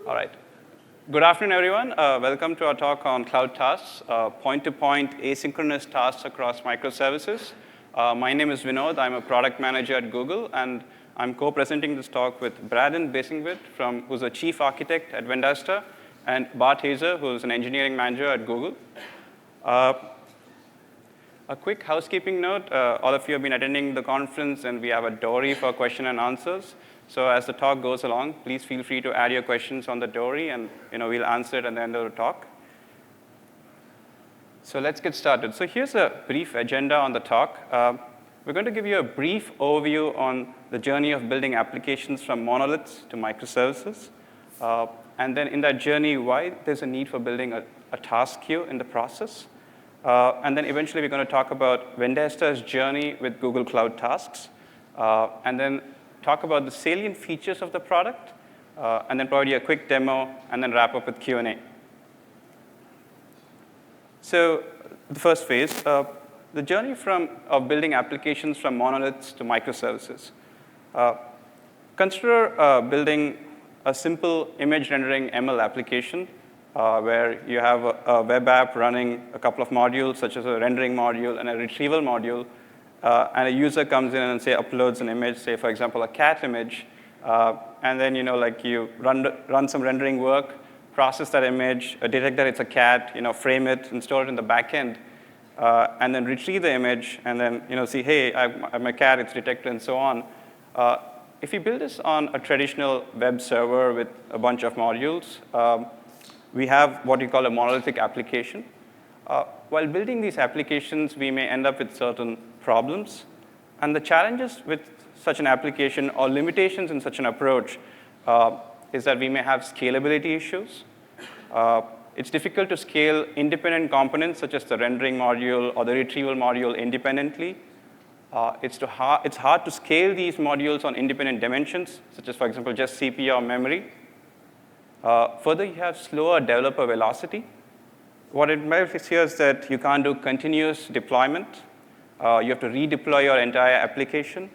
All right. Good afternoon, everyone. Welcome to our talk on cloud tasks, point-to-point asynchronous tasks across microservices. My name is Vinod. I'm a product manager at Google, and I'm co-presenting this talk with Braden Bassingthwaite, who's a chief architect at Vendasta, and Bart Hazer, who's an engineering manager at Google. A quick housekeeping note, all of you have been attending the conference, and we have a dory for question and answers. So as the talk goes along, please feel free to add your questions on the dory, and we'll answer it at the end of the talk. So let's get started. So here's a brief agenda on the talk. We're going to give you a brief overview on the journey of building applications from monoliths to microservices. And then in that journey, why there's a need for building a task queue in the process. And then eventually, we're going to talk about Vendasta's journey with Google Cloud Tasks. And then talk about the salient features of the product, and then provide you a quick demo, and then wrap up with Q&A. So the first phase, the journey of building applications from monoliths to microservices. Consider building a simple image rendering ML application where you have a web app running a couple of modules, such as a rendering module and a retrieval module, and a user comes in and, say, uploads an image, say, for example, a cat image, and then, you run some rendering work, process that image, detect that it's a cat, frame it, and store it in the back end, and then retrieve the image, and then, see, hey, I'm a cat, it's detected, and so on. If you build this on a traditional web server with a bunch of modules, we have what you call a monolithic application. While building these applications, we may end up with certain problems. And the challenges with such an application or limitations in such an approach is that we may have scalability issues. It's difficult to scale independent components, such as the rendering module or the retrieval module independently. It's hard to scale these modules on independent dimensions, such as, for example, just CPU or memory. Further, you have slower developer velocity. What it means here is that you can't do continuous deployment. You have to redeploy your entire application.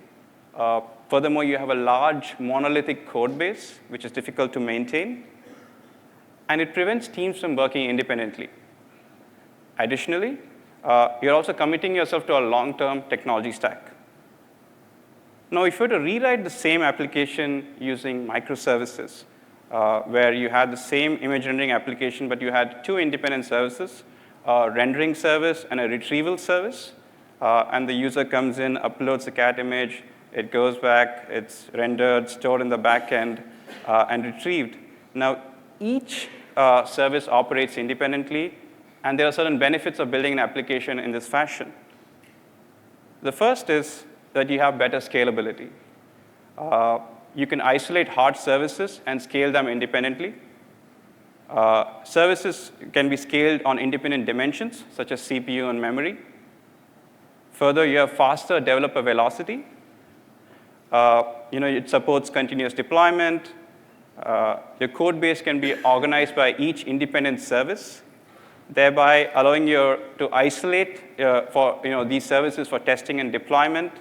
Furthermore, you have a large monolithic code base, which is difficult to maintain. And it prevents teams from working independently. Additionally, you're also committing yourself to a long-term technology stack. Now, if you were to rewrite the same application using microservices, where you had the same image rendering application, but you had two independent services, a rendering service and a retrieval service, and the user comes in, uploads the cat image, it goes back, it's rendered, stored in the back end, and retrieved. Now, each service operates independently, and there are certain benefits of building an application in this fashion. The first is that you have better scalability. You can isolate hard services and scale them independently. Services can be scaled on independent dimensions, such as CPU and memory. Further, you have faster developer velocity. It supports continuous deployment. Your code base can be organized by each independent service, thereby allowing you to isolate these services for testing and deployment.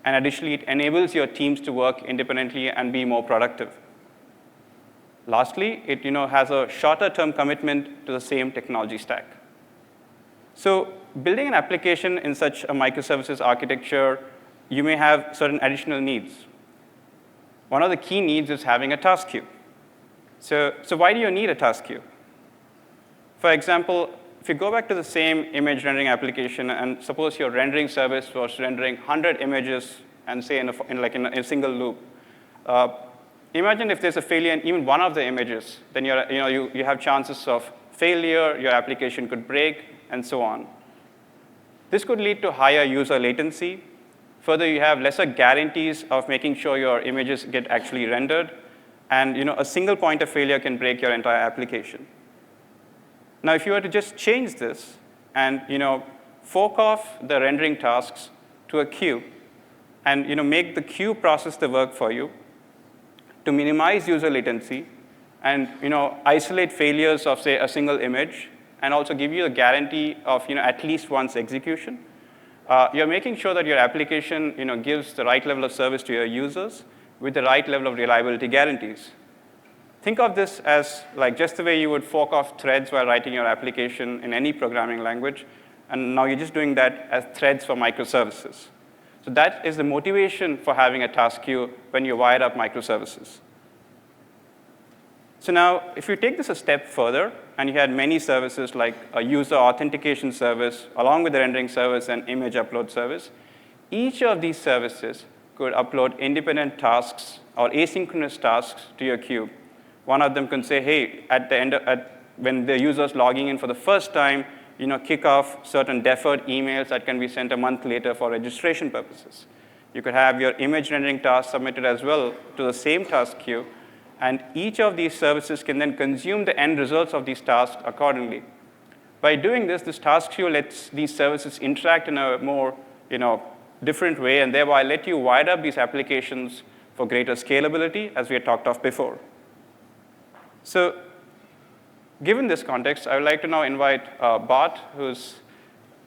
And additionally, it enables your teams to work independently and be more productive. Lastly, it has a shorter-term commitment to the same technology stack. So building an application in such a microservices architecture, you may have certain additional needs. One of the key needs is having a task queue. So why do you need a task queue? For example, if you go back to the same image rendering application, and suppose your rendering service was rendering 100 images, and say in a single loop, imagine if there's a failure in even one of the images, then you have chances of failure, your application could break, and so on. This could lead to higher user latency. Further, you have lesser guarantees of making sure your images get actually rendered, and a single point of failure can break your entire application. Now, if you were to just change this and fork off the rendering tasks to a queue and make the queue process the work for you to minimize user latency and isolate failures of, say, a single image, and also give you a guarantee of at least once execution, you're making sure that your application gives the right level of service to your users with the right level of reliability guarantees. think of this as like just the way you would fork off threads while writing your application in any programming language. And now you're just doing that as threads for microservices. So that is the motivation for having a task queue when you wire up microservices. So now, if you take this a step further, and you had many services like a user authentication service, along with the rendering service and image upload service, each of these services could upload independent tasks or asynchronous tasks to your queue. One of them can say, hey, when the user's logging in for the first time, kick off certain deferred emails that can be sent a month later for registration purposes. You could have your image rendering task submitted as well to the same task queue, and each of these services can then consume the end results of these tasks accordingly. By doing this, this task queue lets these services interact in a more different way, and thereby let you wire up these applications for greater scalability, as we had talked of before. So given this context, I would like to now invite Bart, who's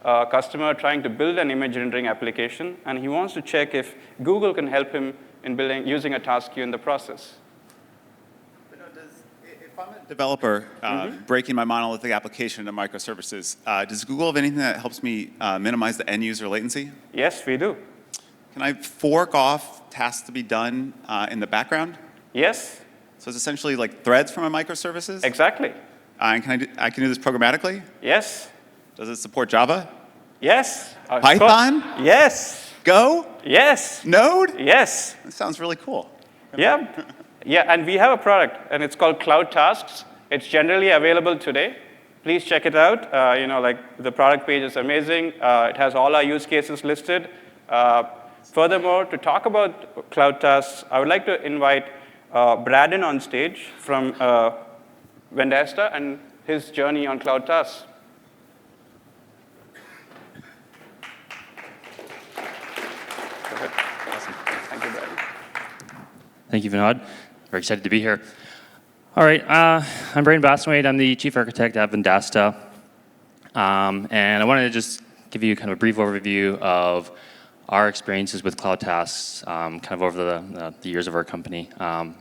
a customer trying to build an image rendering application, and he wants to check if Google can help him in using a task queue in the process. If I'm a developer breaking my monolithic application into microservices, does Google have anything that helps me minimize the end user latency? Yes, we do. Can I fork off tasks to be done in the background? Yes. So it's essentially like threads from a microservices? Exactly. And I can do this programmatically? Yes. Does it support Java? Yes. Python? Yes. Go? Yes. Node? Yes. That sounds really cool. Yeah. Yeah, and we have a product, and it's called Cloud Tasks. It's generally available today. Please check it out. The product page is amazing. It has all our use cases listed. Furthermore, to talk about Cloud Tasks, I would like to invite Braden on stage from Vendasta and his journey on Cloud Tasks. Awesome. Thank you, Braden. Thank you, Vinod. Very excited to be here. All right, I'm Braden Bassingthwaite. I'm the chief architect at Vendasta. And I wanted to just give you kind of a brief overview of our experiences with Cloud Tasks kind of over the years of our company. I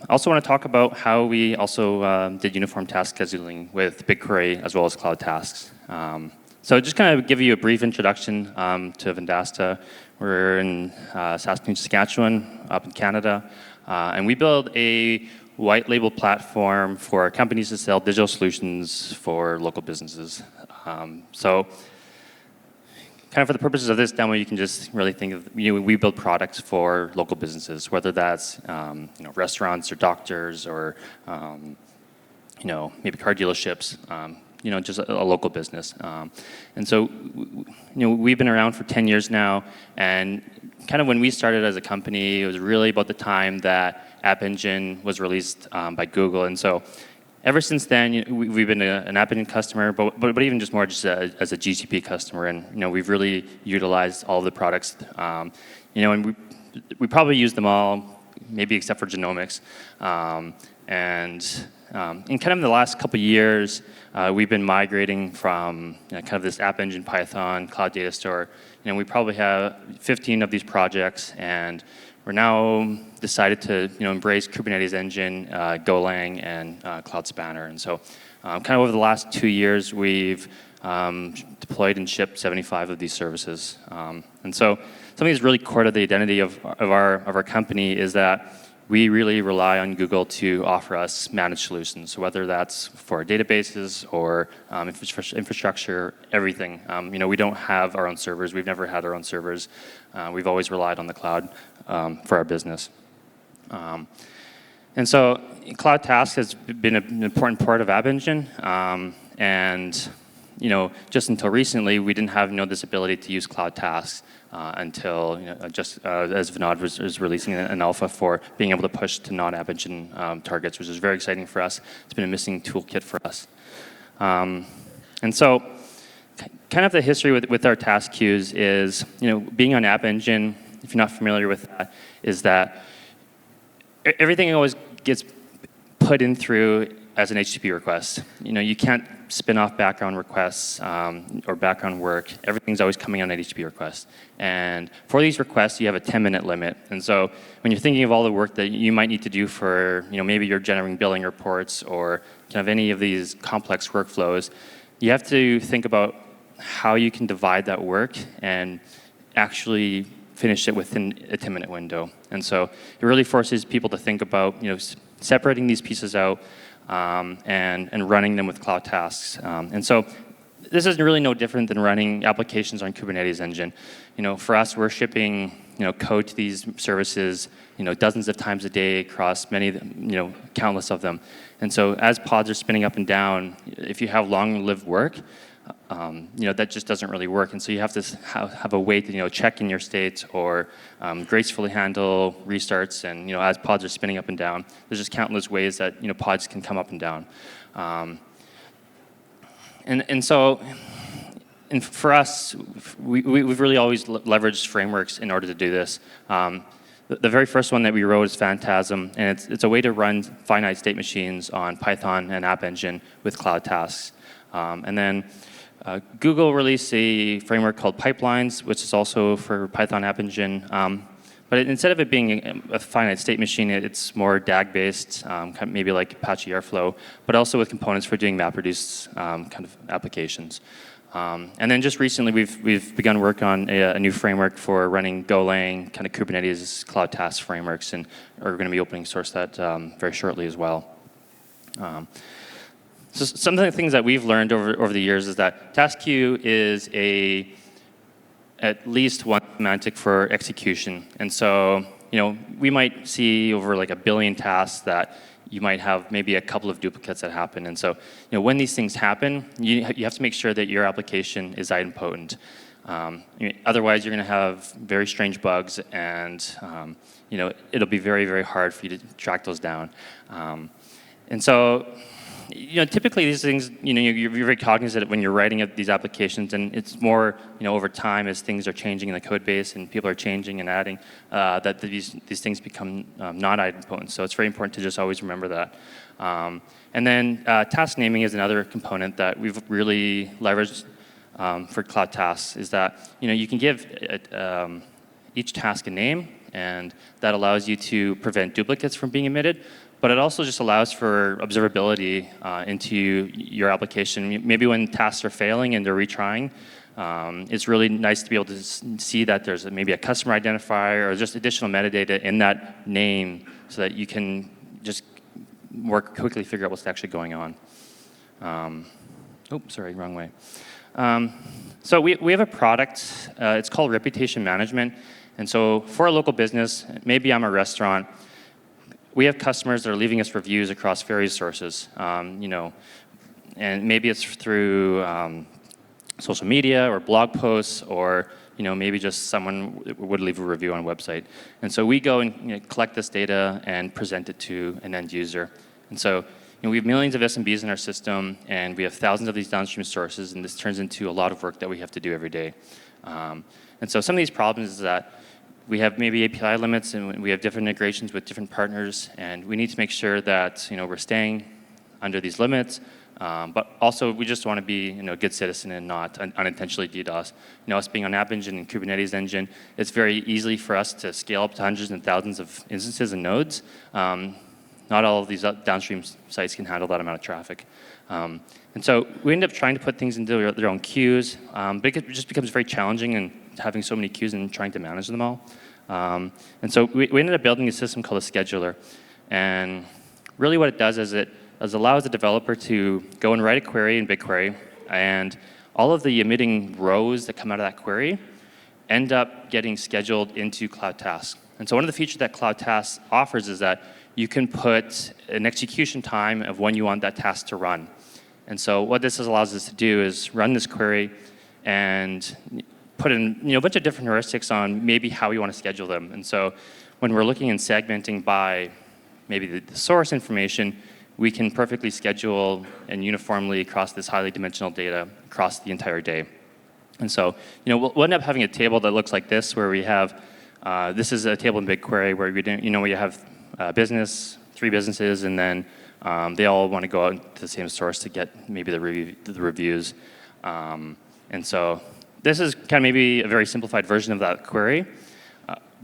also want to talk about how we also did uniform task scheduling with BigQuery as well as Cloud Tasks. So just kind of give you a brief introduction to Vendasta. We're in Saskatoon, Saskatchewan, up in Canada. And we build a white label platform for companies to sell digital solutions for local businesses. So kind of for the purposes of this demo, you can just really think of, we build products for local businesses, whether that's restaurants or doctors or maybe car dealerships, just a local business. And so we've been around for 10 years now, and kind of when we started as a company, it was really about the time that App Engine was released by Google. And so ever since then, we've been an App Engine customer, but even just more just as a GCP customer. And we've really utilized all of the products. And we probably use them all, maybe except for genomics. And kind of in the last couple of years, we've been migrating from kind of this App Engine, Python, Cloud Data Store. We probably have 15 of these projects, and we're now decided to embrace Kubernetes Engine, Golang, and Cloud Spanner. And so kind of over the last 2 years, we've deployed and shipped 75 of these services. And so something that's really core to the identity of our company is that we really rely on Google to offer us managed solutions. So whether that's for databases or infrastructure, everything. We don't have our own servers. We've never had our own servers. We've always relied on the cloud for our business. And so Cloud Tasks has been an important part of App Engine. And just until recently, we didn't have this ability to use Cloud Tasks until just as Vinod was releasing an alpha for being able to push to non-App Engine targets, which is very exciting for us. It's been a missing toolkit for us. And so kind of the history with our task queues is, being on App Engine, if you're not familiar with that, is that everything always gets put in through as an HTTP request. You can't spin off background requests or background work. Everything's always coming on an HTTP request. And for these requests, you have a 10-minute limit. And so when you're thinking of all the work that you might need to do for, maybe you're generating billing reports or kind of any of these complex workflows, you have to think about how you can divide that work and actually finish it within a 10-minute window. And so it really forces people to think about, separating these pieces out and running them with cloud tasks. And so this is really no different than running applications on Kubernetes engine. For us, we're shipping code to these services dozens of times a day across many, countless of them. And so as pods are spinning up and down, if you have long-lived work, that just doesn't really work. And so you have to have a way to check in your state or gracefully handle restarts. And as pods are spinning up and down, there's just countless ways that pods can come up and down. And so for us, we've really always leveraged frameworks in order to do this. The very first one that we wrote is Phantasm, and it's a way to run finite state machines on Python and App Engine with cloud tasks. And then Google released a framework called Pipelines, which is also for Python App Engine. But instead of it being a finite state machine, it's more DAG-based, maybe like Apache Airflow, but also with components for doing MapReduce kind of applications. And then just recently, we've begun work on a new framework for running Golang, kind of Kubernetes cloud task frameworks, and are going to be opening source that very shortly as well. So some of the things that we've learned over the years is that task queue is at least one semantic for execution. And so, we might see over like 1 billion tasks that you might have maybe a couple of duplicates that happen. And so, when these things happen, you have to make sure that your application is idempotent. Otherwise, you're going to have very strange bugs, and it'll be very, very hard for you to track those down. And so, typically these things, you're very cognizant when you're writing these applications, and it's more, over time as things are changing in the code base and people are changing and adding, that these things become not idempotent. So it's very important to just always remember that. And then task naming is another component that we've really leveraged for cloud tasks, is that, you can give each task a name, and that allows you to prevent duplicates from being emitted. But it also just allows for observability into your application. Maybe when tasks are failing and they're retrying, it's really nice to be able to see that there's maybe a customer identifier or just additional metadata in that name so that you can just more quickly figure out what's actually going on. Sorry, wrong way. So we have a product. It's called Reputation Management. And so for a local business, maybe I'm a restaurant, we have customers that are leaving us reviews across various sources, and maybe it's through social media or blog posts, or maybe just someone would leave a review on a website. And so we go and collect this data and present it to an end user. And so we have millions of SMBs in our system, and we have thousands of these downstream sources, and this turns into a lot of work that we have to do every day. And so some of these problems is that we have maybe API limits, and we have different integrations with different partners, and we need to make sure that we're staying under these limits. But also, we just want to be a good citizen and not unintentionally DDoS. Us being on App Engine and Kubernetes Engine, it's very easy for us to scale up to hundreds and thousands of instances and nodes. Not all of these downstream sites can handle that amount of traffic. And so we end up trying to put things into their own queues, but it just becomes very challenging and having so many queues and trying to manage them all. And so we ended up building a system called a scheduler. And really what it does is it allows the developer to go and write a query in BigQuery, and all of the emitting rows that come out of that query end up getting scheduled into Cloud Tasks. And so one of the features that Cloud Tasks offers is that you can put an execution time of when you want that task to run. And so what this allows us to do is run this query and put in a bunch of different heuristics on maybe how we want to schedule them. And so when we're looking and segmenting by maybe the source information, we can perfectly schedule and uniformly across this highly dimensional data across the entire day. And so we'll end up having a table that looks like this, where we have, this is a table in BigQuery where we have business, 3 businesses, and then They all want to go out to the same source to get maybe the reviews. And so this is kind of maybe a very simplified version of that query.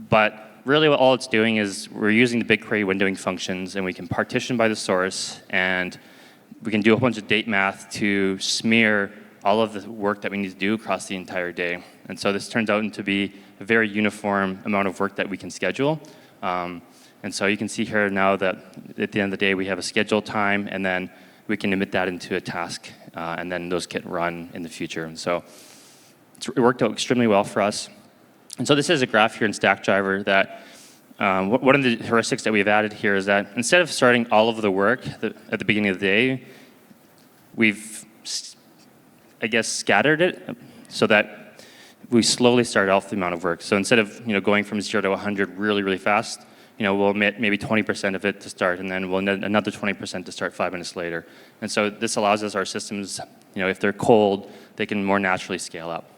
But really what all it's doing is we're using the BigQuery windowing functions, and we can partition by the source, and we can do a bunch of date math to smear all of the work that we need to do across the entire day. And so this turns out to be a very uniform amount of work that we can schedule. And so you can see here now that at the end of the day, we have a scheduled time, and then we can emit that into a task, and then those get run in the future. And so it worked out extremely well for us. And so this is a graph here in Stackdriver that one of the heuristics that we've added here is that instead of starting all of the work at the beginning of the day, we've, I guess, scattered it so that we slowly start off the amount of work. So instead of going from 0 to 100 really, really fast, we'll emit maybe 20% of it to start, and then we'll emit another 20% to start 5 minutes later. And so this allows us, our systems, if they're cold, they can more naturally scale up.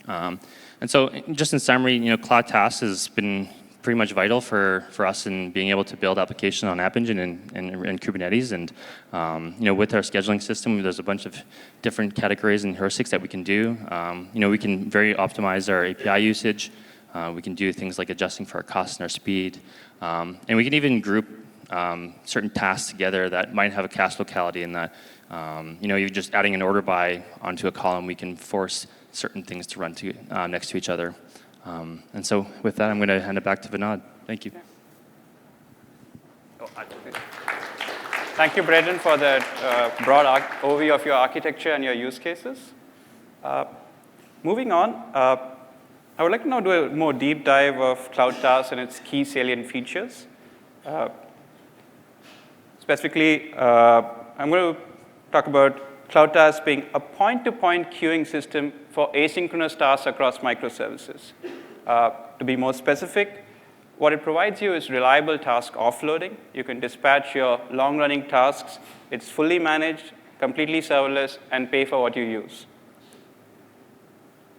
And so just in summary, Cloud Tasks has been pretty much vital for us in being able to build application on App Engine and Kubernetes. And with our scheduling system, there's a bunch of different categories and heuristics that we can do. We can very optimize our API usage. We can do things like adjusting for our cost and our speed. And we can even group certain tasks together that might have a cache locality in that, you're just adding an order by onto a column, we can force certain things to run next to each other. And so with that, I'm going to hand it back to Vinod. Thank you. Thank you, Braden, for that broad overview of your architecture and your use cases. Moving on, I would like to now do a more deep dive of Cloud Tasks and its key salient features. Specifically, I'm going to talk about Cloud Tasks being a point-to-point queuing system for asynchronous tasks across microservices. To be more specific, what it provides you is reliable task offloading. You can dispatch your long-running tasks. It's fully managed, completely serverless, and pay for what you use.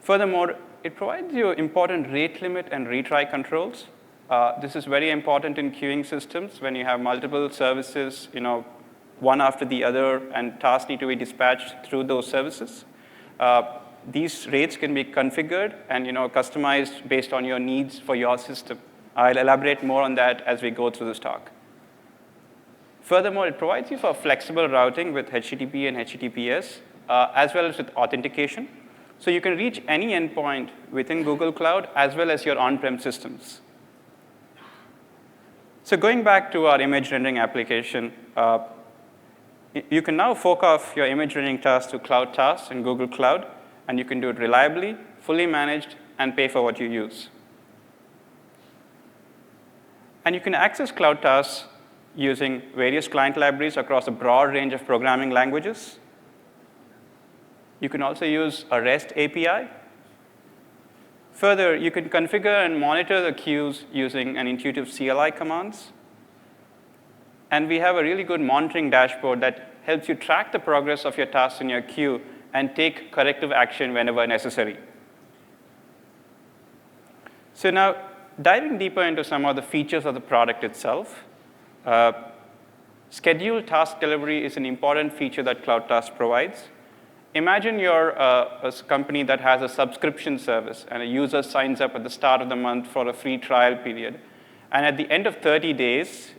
Furthermore, it provides you important rate limit and retry controls. This is very important in queuing systems when you have multiple services, one after the other, and tasks need to be dispatched through those services. These rates can be configured and customized based on your needs for your system. I'll elaborate more on that as we go through this talk. Furthermore, it provides you for flexible routing with HTTP and HTTPS, as well as with authentication. So you can reach any endpoint within Google Cloud as well as your on-prem systems. So going back to our image rendering application, you can now fork off your image rendering tasks to Cloud Tasks in Google Cloud, and you can do it reliably, fully managed, and pay for what you use. And you can access Cloud Tasks using various client libraries across a broad range of programming languages. You can also use a REST API. Further, you can configure and monitor the queues using an intuitive CLI commands. And we have a really good monitoring dashboard that helps you track the progress of your tasks in your queue and take corrective action whenever necessary. So now, diving deeper into some of the features of the product itself, scheduled task delivery is an important feature that Cloud Tasks provides. Imagine you're a company that has a subscription service, and a user signs up at the start of the month for a free trial period. And at the end of 30 days,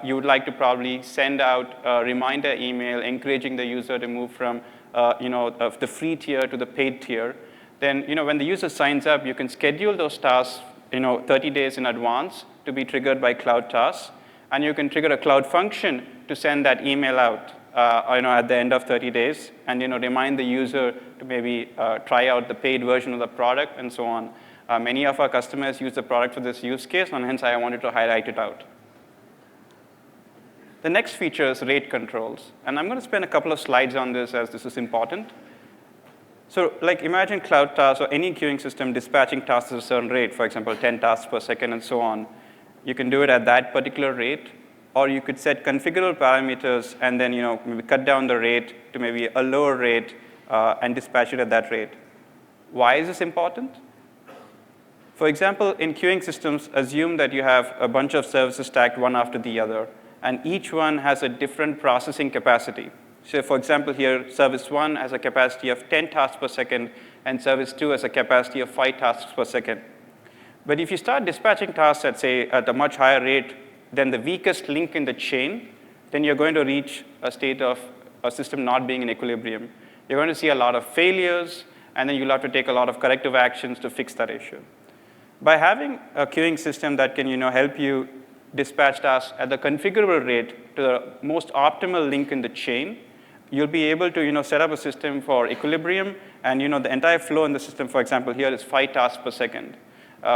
you would like to probably send out a reminder email encouraging the user to move from of the free tier to the paid tier. Then when the user signs up, you can schedule those tasks 30 days in advance to be triggered by Cloud Tasks. And you can trigger a Cloud function to send that email out at the end of 30 days, and remind the user to maybe try out the paid version of the product and so on. Many of our customers use the product for this use case, and hence I wanted to highlight it out. The next feature is rate controls, and I'm going to spend a couple of slides on this as this is important. So imagine Cloud Tasks or any queuing system dispatching tasks at a certain rate, for example, 10 tasks per second and so on. You can do it at that particular rate, or you could set configurable parameters and then maybe cut down the rate to maybe a lower rate and dispatch it at that rate. Why is this important? For example, in queuing systems, assume that you have a bunch of services stacked one after the other. and each one has a different processing capacity. So for example, here, service 1 has a capacity of 10 tasks per second, and service 2 has a capacity of 5 tasks per second. But if you start dispatching tasks at, say, at a much higher rate than the weakest link in the chain, then you're going to reach a state of a system not being in equilibrium. You're going to see a lot of failures, and then you'll have to take a lot of corrective actions to fix that issue. By having a queuing system that can help you dispatch tasks at the configurable rate to the most optimal link in the chain, you'll be able to set up a system for equilibrium, and the entire flow in the system, for example, here is 5 tasks per second.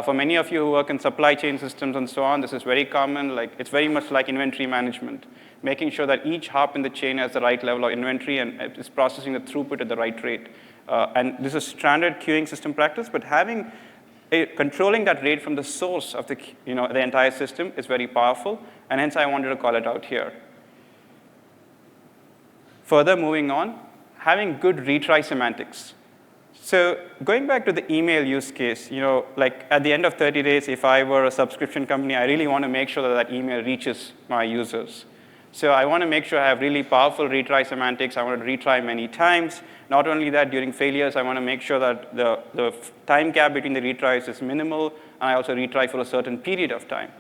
For many of you who work in supply chain systems and so on, this is very common. It's very much like inventory management, making sure that each hop in the chain has the right level of inventory and is processing the throughput at the right rate. And this is standard queuing system practice, but controlling that rate from the source of the entire system is very powerful, and hence I wanted to call it out here. Further, moving on, having good retry semantics. So going back to the email use case, like at the end of 30 days, if I were a subscription company, I really want to make sure that email reaches my users. So I want to make sure I have really powerful retry semantics. I want to retry many times. Not only that, during failures, I want to make sure that the time gap between the retries is minimal, and I also retry for a certain period of time.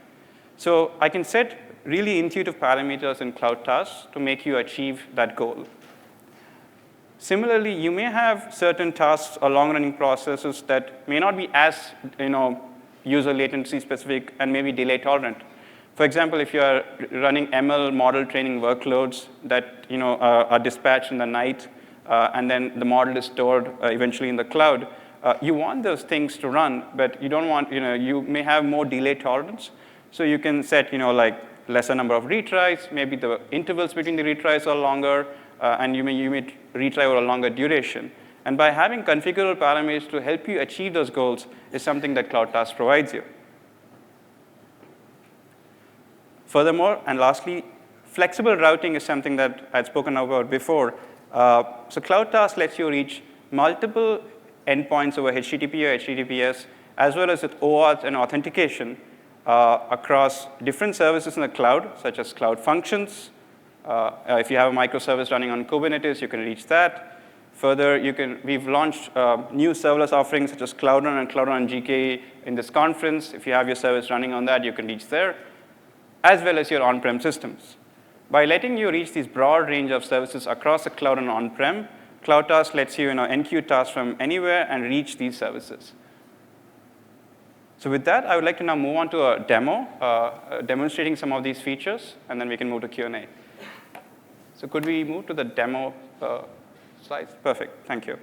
So I can set really intuitive parameters in Cloud Tasks to make you achieve that goal. Similarly, you may have certain tasks or long-running processes that may not be as user latency specific and maybe delay tolerant. For example, if you are running ML model training workloads that are dispatched in the night, and then the model is stored eventually in the cloud, you want those things to run, but you don't want, you may have more delay tolerance. So you can set, like lesser number of retries, maybe the intervals between the retries are longer, and you may retry over a longer duration. And by having configurable parameters to help you achieve those goals is something that Cloud Tasks provides you. Furthermore, and lastly, flexible routing is something that I'd spoken about before. So Cloud Tasks lets you reach multiple endpoints over HTTP or HTTPS, as well as with OAuth and authentication across different services in the cloud, such as Cloud Functions. If you have a microservice running on Kubernetes, you can reach that. Further, we've launched new serverless offerings such as Cloud Run and Cloud Run GKE in this conference. If you have your service running on that, you can reach there, as well as your on-prem systems. By letting you reach these broad range of services across the cloud and on-prem, Cloud Tasks lets you enqueue tasks from anywhere and reach these services. So with that, I would like to now move on to a demo, demonstrating some of these features, and then we can move to Q&A. So could we move to the demo slides? Perfect, thank you.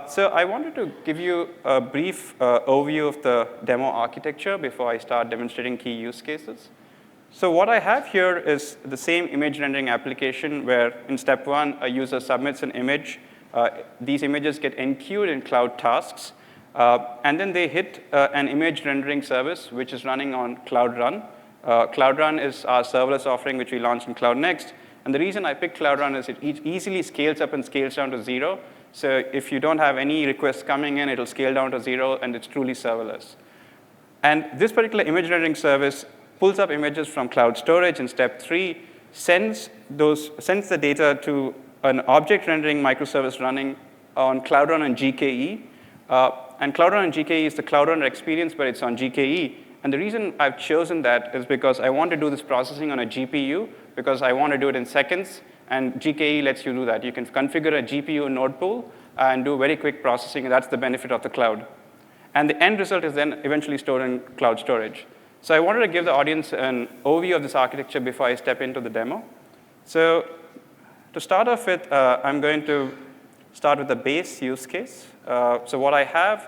So I wanted to give you a brief overview of the demo architecture before I start demonstrating key use cases. So what I have here is the same image rendering application where in step 1, a user submits an image. These images get enqueued in Cloud Tasks, and then they hit an image rendering service, which is running on Cloud Run. Cloud Run is our serverless offering, which we launched in Cloud Next. And the reason I picked Cloud Run is it easily scales up and scales down to 0. So if you don't have any requests coming in, it'll scale down to 0, and it's truly serverless. And this particular image rendering service pulls up images from cloud storage in step 3, sends the data to an object rendering microservice running on Cloud Run and GKE. And Cloud Run and GKE is the Cloud Runner experience, but it's on GKE. And the reason I've chosen that is because I want to do this processing on a GPU, because I want to do it in seconds, and GKE lets you do that. You can configure a GPU node pool and do very quick processing, and that's the benefit of the cloud. And the end result is then eventually stored in cloud storage. So I wanted to give the audience an overview of this architecture before I step into the demo. So to start off with, I'm going to start with the base use case. So what I have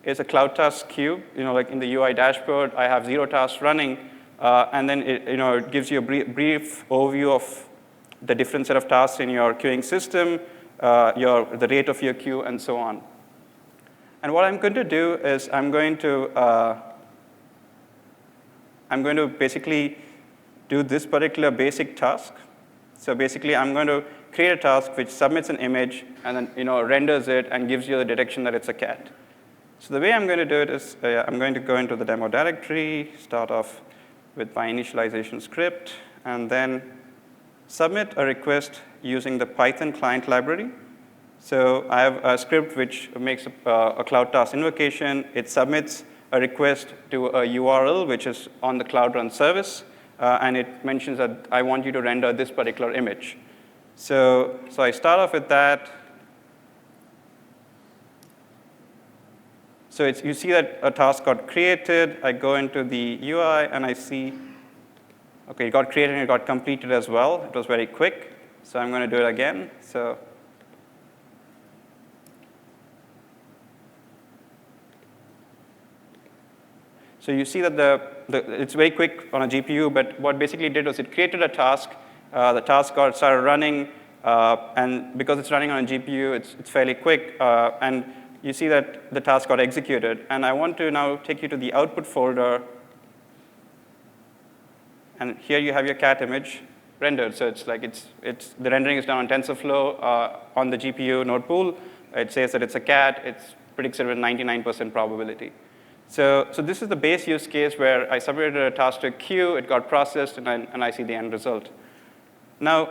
is a Cloud Task queue. Like in the UI dashboard, I have 0 tasks running, and then it gives you a brief overview of the different set of tasks in your queuing system, the rate of your queue, and so on. And what I'm going to do is I'm going to basically do this particular basic task. So basically, I'm going to create a task which submits an image and then renders it and gives you the detection that it's a cat. So the way I'm going to do it is I'm going to go into the demo directory, start off with my initialization script, and then submit a request using the Python client library. So I have a script which makes a Cloud Task invocation. It submits a request to a URL, which is on the Cloud Run service, and it mentions that I want you to render this particular image. So I start off with that. So you see that a task got created. I go into the UI, and I see, OK, it got created, and it got completed as well. It was very quick. So I'm going to do it again. So you see that it's very quick on a GPU, but what basically it did was it created a task. The task started running, and because it's running on a GPU, it's fairly quick. And you see that the task got executed. And I want to now take you to the output folder. And here you have your cat image rendered. So it's like the rendering is done on TensorFlow on the GPU node pool. It says that it's a cat. It's predicted with 99% probability. So this is the base use case where I submitted a task to a queue. It got processed, and I see the end result. Now,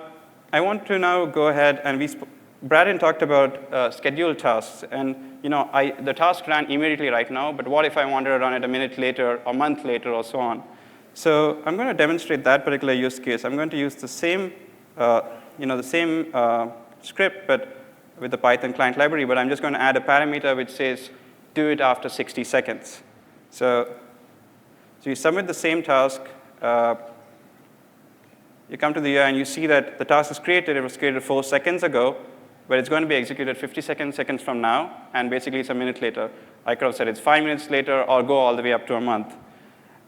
I want to now go ahead, and Braden talked about scheduled tasks. And the task ran immediately right now, but what if I wanted to run it a minute later, a month later, or so on? So I'm going to demonstrate that particular use case. I'm going to use the same, script, but with the Python client library. But I'm just going to add a parameter which says, do it after 60 seconds. So you submit the same task. You come to the UI, and you see that the task is created. It was created 4 seconds ago, but it's going to be executed 50 seconds from now, and basically it's a minute later. I could have said it's 5 minutes later, or go all the way up to a month.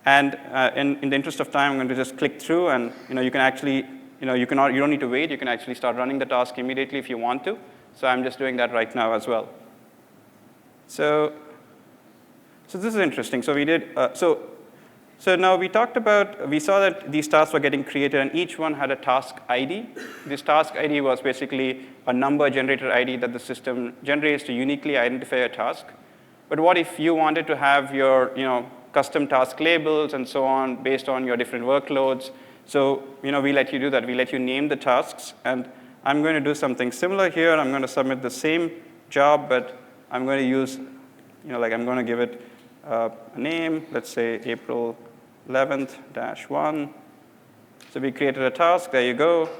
And in the interest of time, I'm going to just click through, and you can actually, you don't need to wait. You can actually start running the task immediately if you want to. So I'm just doing that right now as well. So this is interesting. So we did. So now we saw that these tasks were getting created, and each one had a task ID. This task ID was basically a number generator ID that the system generates to uniquely identify a task. But what if you wanted to have your custom task labels and so on based on your different workloads? So we let you do that. We let you name the tasks. And I'm going to do something similar here. I'm going to submit the same job, but I'm going to use, I'm going to give it a name. Let's say April 11th-1. So we created a task. There you go.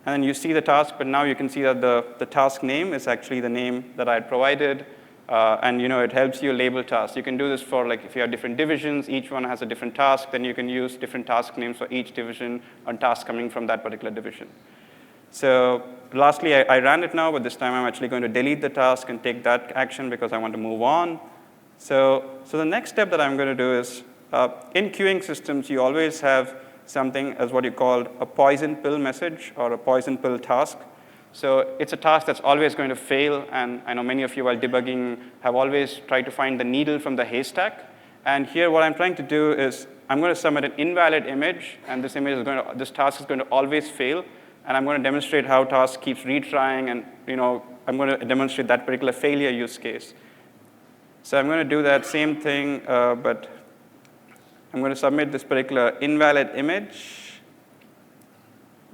And then you see the task, but now you can see that the task name is actually the name that I had provided. And it helps you label tasks. You can do this for if you have different divisions, each one has a different task, then you can use different task names for each division and tasks coming from that particular division. So lastly, I ran it now, but this time I'm actually going to delete the task and take that action because I want to move on. So the next step that I'm going to do is, in queuing systems, you always have something as what you call a poison pill message or a poison pill task. So it's a task that's always going to fail, and I know many of you, while debugging, have always tried to find the needle from the haystack. And here, what I'm trying to do is, I'm going to submit an invalid image, and this task is going to always fail. And I'm going to demonstrate how task keeps retrying, and I'm going to demonstrate that particular failure use case. So I'm going to do that same thing, but I'm going to submit this particular invalid image.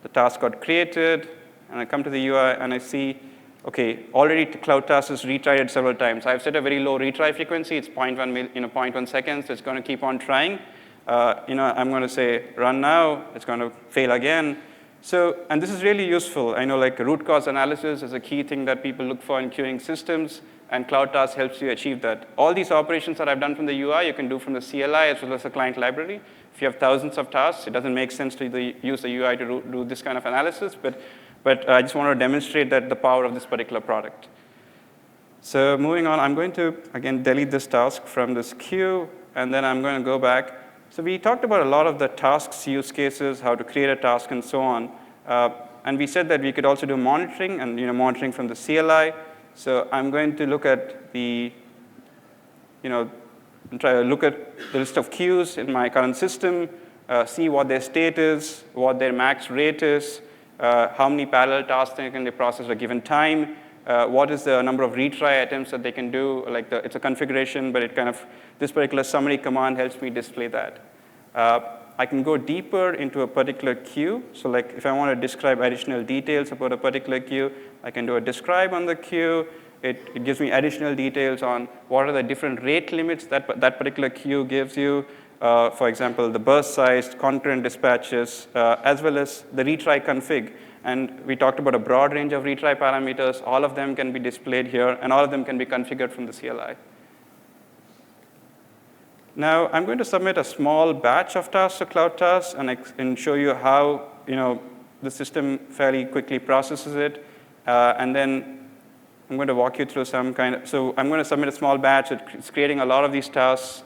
The task got created. And I come to the UI, and I see, OK, already Cloud Task has retried it several times. I've set a very low retry frequency. It's 0.1 seconds. So it's going to keep on trying. I'm going to say, run now. It's going to fail again. So, and this is really useful. I know root cause analysis is a key thing that people look for in queuing systems, and Cloud Task helps you achieve that. All these operations that I've done from the UI, you can do from the CLI as well as the client library. If you have thousands of tasks, it doesn't make sense to use the UI to do this kind of analysis. But I just want to demonstrate the power of this particular product. So moving on, I'm going to, again, delete this task from this queue, and then I'm going to go back. So we talked about a lot of the tasks use cases, how to create a task, and so on. And we said that we could also do monitoring, and monitoring from the CLI. So I'm going to look at try to look at the list of queues in my current system, see what their state is, what their max rate is, how many parallel tasks can they process at a given time, what is the number of retry attempts that they can do. It's a configuration, but this particular summary command helps me display that. I can go deeper into a particular queue. So like if I want to describe additional details about a particular queue, I can do a describe on the queue. It gives me additional details on what are the different rate limits that that particular queue gives you. For example, the burst size, concurrent dispatches, as well as the retry config. And we talked about a broad range of retry parameters. All of them can be displayed here, and all of them can be configured from the CLI. Now, I'm going to submit a small batch of tasks to Cloud Tasks and show you how the system fairly quickly processes it. And then I'm going to walk you through some so I'm going to submit a small batch. It's creating a lot of these tasks.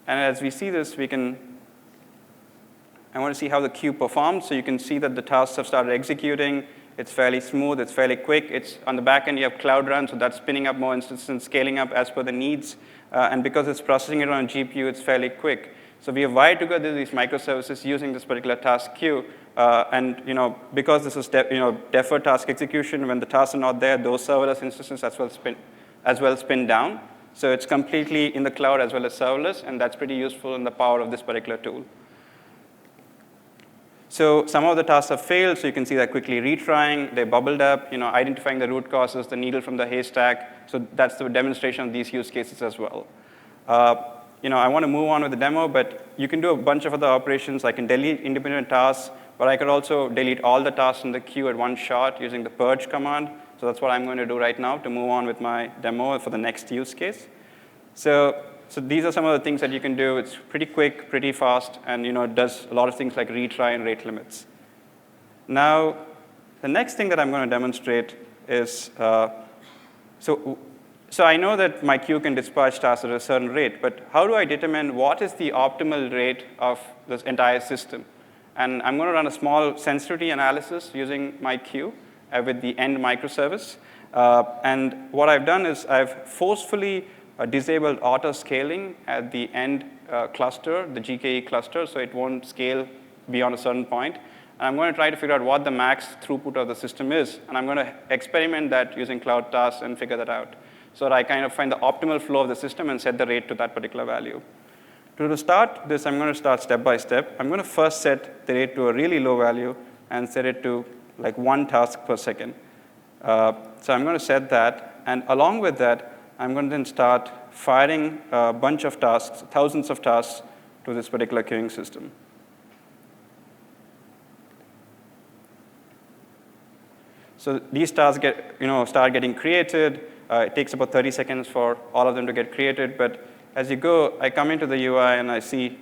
And as we see this, I want to see how the queue performs. So you can see that the tasks have started executing. It's fairly smooth. It's fairly quick. It's on the back end, you have Cloud Run, so that's spinning up more instances and scaling up as per the needs. And because it's processing it on a GPU, it's fairly quick. So we have wired together these microservices using this particular task queue. And because this is deferred task execution, when the tasks are not there, those serverless instances as well spin down. So it's completely in the cloud as well as serverless, and that's pretty useful in the power of this particular tool. So some of the tasks have failed, so you can see that quickly retrying. They bubbled up, identifying the root causes, the needle from the haystack. So that's the demonstration of these use cases as well. I want to move on with the demo, but you can do a bunch of other operations. I can delete independent tasks, but I could also delete all the tasks in the queue at one shot using the purge command. So that's what I'm going to do right now to move on with my demo for the next use case. So these are some of the things that you can do. It's pretty quick, pretty fast, and it does a lot of things like retry and rate limits. Now, the next thing that I'm going to demonstrate is, so I know that my queue can dispatch tasks at a certain rate, but how do I determine what is the optimal rate of this entire system? And I'm going to run a small sensitivity analysis using my queue with the end microservice. And what I've done is I've forcefully disabled auto scaling at the end cluster, the GKE cluster, so it won't scale beyond a certain point. And I'm going to try to figure out what the max throughput of the system is. And I'm going to experiment that using Cloud Tasks and figure that out, so that I kind of find the optimal flow of the system and set the rate to that particular value. To start this, I'm going to start step by step. I'm going to first set the rate to a really low value and set it to like 1 task per second. So I'm going to set that. And along with that, I'm going to then start firing a bunch of tasks, thousands of tasks, to this particular queuing system. So these tasks start getting created. It takes about 30 seconds for all of them to get created. But as you go, I come into the UI and I see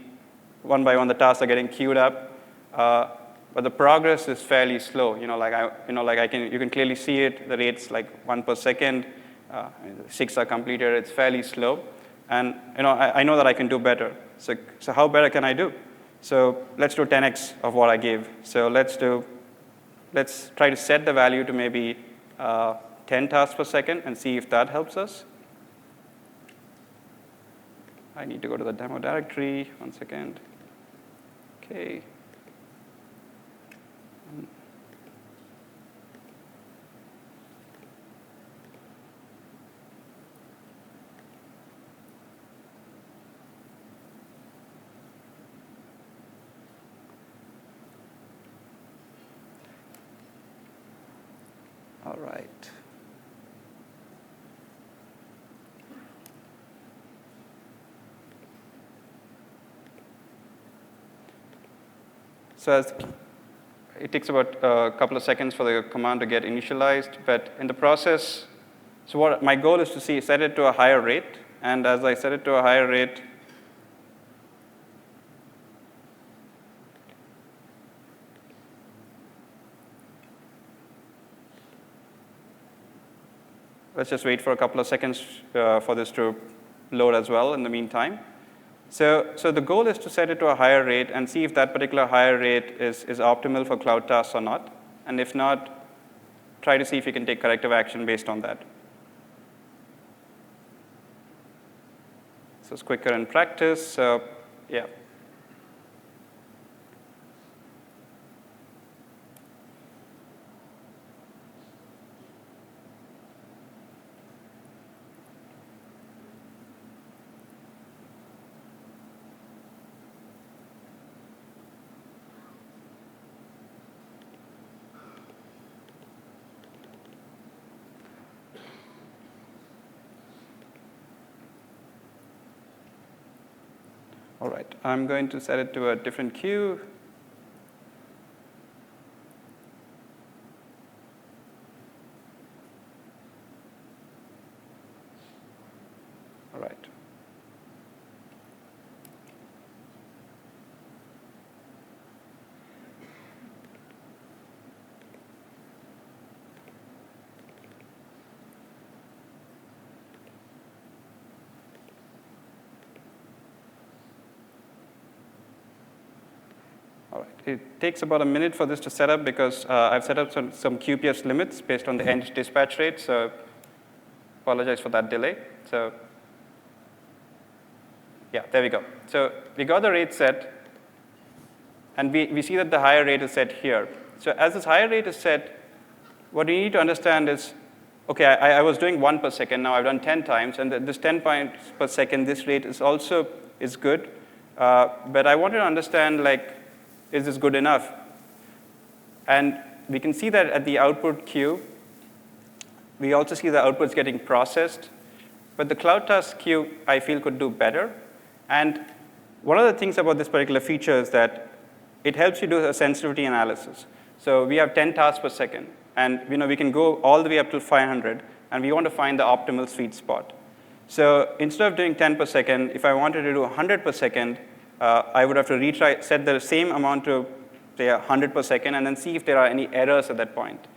one by one the tasks are getting queued up. But the progress is fairly slow. You can clearly see it. The rate's like 1 per second. 6 are completed. It's fairly slow. And I know that I can do better. So how better can I do? So let's do 10x of what I gave. So let's try to set the value to maybe 10 tasks per second and see if that helps us. I need to go to the demo directory. 1 second. OK. All right. So it takes about a couple of seconds for the command to get initialized. But in the process, so what my goal is to set it to a higher rate. And as I set it to a higher rate, let's just wait for a couple of seconds for this to load as well in the meantime. So the goal is to set it to a higher rate and see if that particular higher rate is optimal for Cloud Tasks or not. And if not, try to see if you can take corrective action based on that. So it's quicker in practice. So yeah. All right, I'm going to set it to a different queue. All right. All right. It takes about a minute for this to set up because I've set up some QPS limits based on the end dispatch rate, so apologize for that delay. So yeah, there we go. So we got the rate set, and we see that the higher rate is set here. So as this higher rate is set, what we need to understand is, okay, I was doing 1 per second, now I've done 10 times, and this 10 points per second, this rate is also good, but I wanted to understand, like, is this good enough? And we can see that at the output queue, we also see the outputs getting processed, but the Cloud Task queue, I feel, could do better. And one of the things about this particular feature is that it helps you do a sensitivity analysis. So we have 10 tasks per second, and we can go all the way up to 500, and we want to find the optimal sweet spot. So instead of doing 10 per second, if I wanted to do 100 per second, I would have to retry, set the same amount to, say, 100 per second, and then see if there are any errors at that point.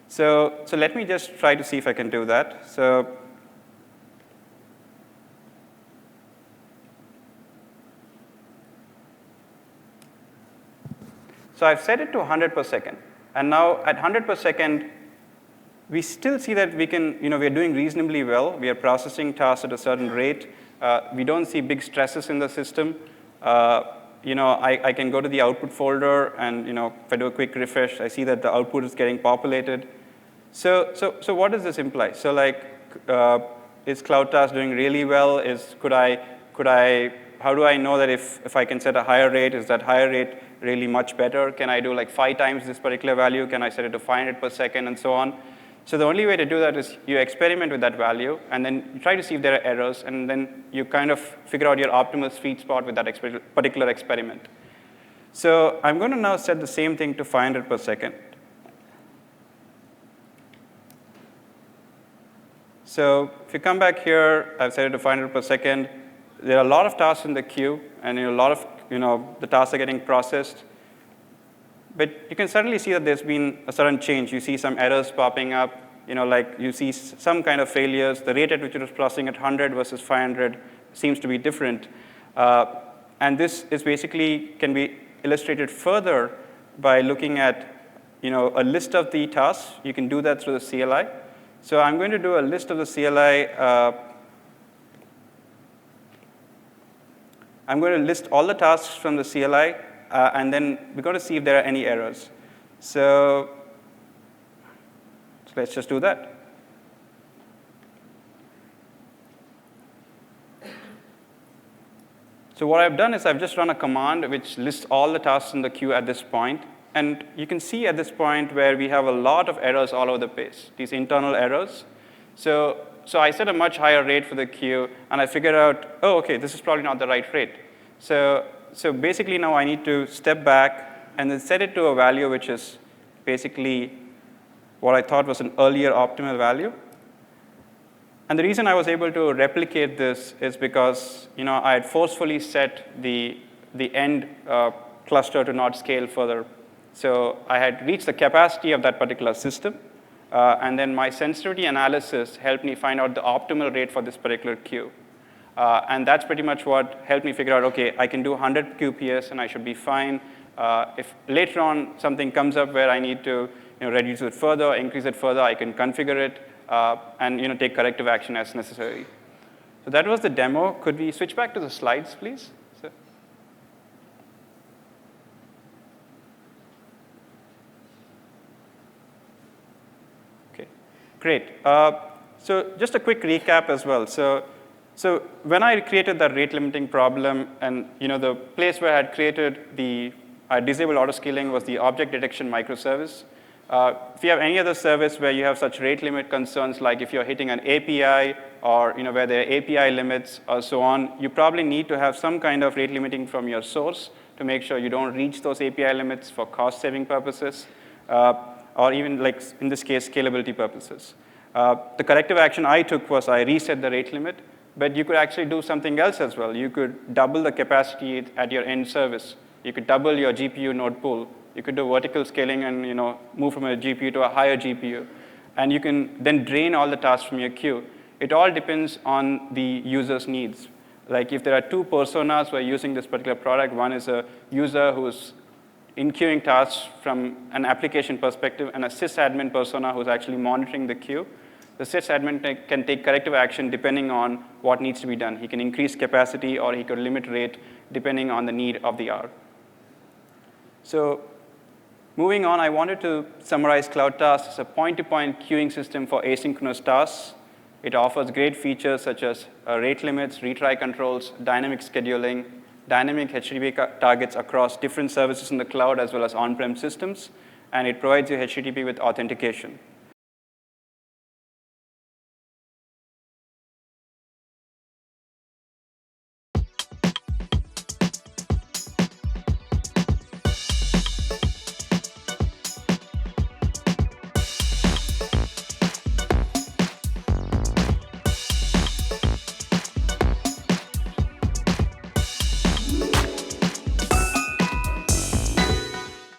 So let me just try to see if I can do that. So I've set it to 100 per second. And now at 100 per second, we still see that we are doing reasonably well. We are processing tasks at a certain rate. We don't see big stresses in the system. I can go to the output folder, and if I do a quick refresh, I see that the output is getting populated. So what does this imply? So is Cloud Task doing really well? How do I know that if I can set a higher rate, is that higher rate really much better? Can I do like 5 times this particular value? Can I set it to 500 per second, and so on? So the only way to do that is you experiment with that value, and then you try to see if there are errors, and then you kind of figure out your optimal sweet spot with that particular experiment. So I'm going to now set the same thing to 500 per second. So if you come back here, I've set it to 500 per second. There are a lot of tasks in the queue, and a lot of the tasks are getting processed. But you can certainly see that there's been a certain change. You see some errors popping up. Like you see some kind of failures. The rate at which it was processing at 100 versus 500 seems to be different. And this is basically can be illustrated further by looking at a list of the tasks. You can do that through the CLI. So I'm going to do a list of the CLI. I'm going to list all the tasks from the CLI, and then we're going to see if there are any errors. So let's just do that. So what I've done is I've just run a command which lists all the tasks in the queue at this point. And you can see at this point where we have a lot of errors all over the place, these internal errors. So I set a much higher rate for the queue, and I figured out, oh, OK, this is probably not the right rate. So basically now I need to step back and then set it to a value which is basically what I thought was an earlier optimal value. And the reason I was able to replicate this is because I had forcefully set the end cluster to not scale further. So I had reached the capacity of that particular system. And then my sensitivity analysis helped me find out the optimal rate for this particular queue. And that's pretty much what helped me figure out, OK, I can do 100 QPS, and I should be fine. If later on something comes up where I need to reduce it further, increase it further, I can configure it and take corrective action as necessary. So that was the demo. Could we switch back to the slides, please? OK, great. So just a quick recap as well. So when I created that rate limiting problem, and the place where I had created I disabled autoscaling was the object detection microservice. If you have any other service where you have such rate limit concerns, like if you're hitting an API or where there are API limits or so on, you probably need to have some kind of rate limiting from your source to make sure you don't reach those API limits for cost-saving purposes, or even, like in this case, scalability purposes. The corrective action I took was I reset the rate limit, but you could actually do something else as well. You could double the capacity at your end service. You could double your GPU node pool. You could do vertical scaling and move from a GPU to a higher GPU. And you can then drain all the tasks from your queue. It all depends on the user's needs. Like if there are two personas who are using this particular product, one is a user who's in queuing tasks from an application perspective, and a sysadmin persona who's actually monitoring the queue. The sysadmin can take corrective action depending on what needs to be done. He can increase capacity, or he could limit rate depending on the need of the hour. So moving on, I wanted to summarize Cloud Tasks as a point-to-point queuing system for asynchronous tasks. It offers great features such as rate limits, retry controls, dynamic scheduling, dynamic HTTP targets across different services in the cloud as well as on-prem systems, and it provides you HTTP with authentication.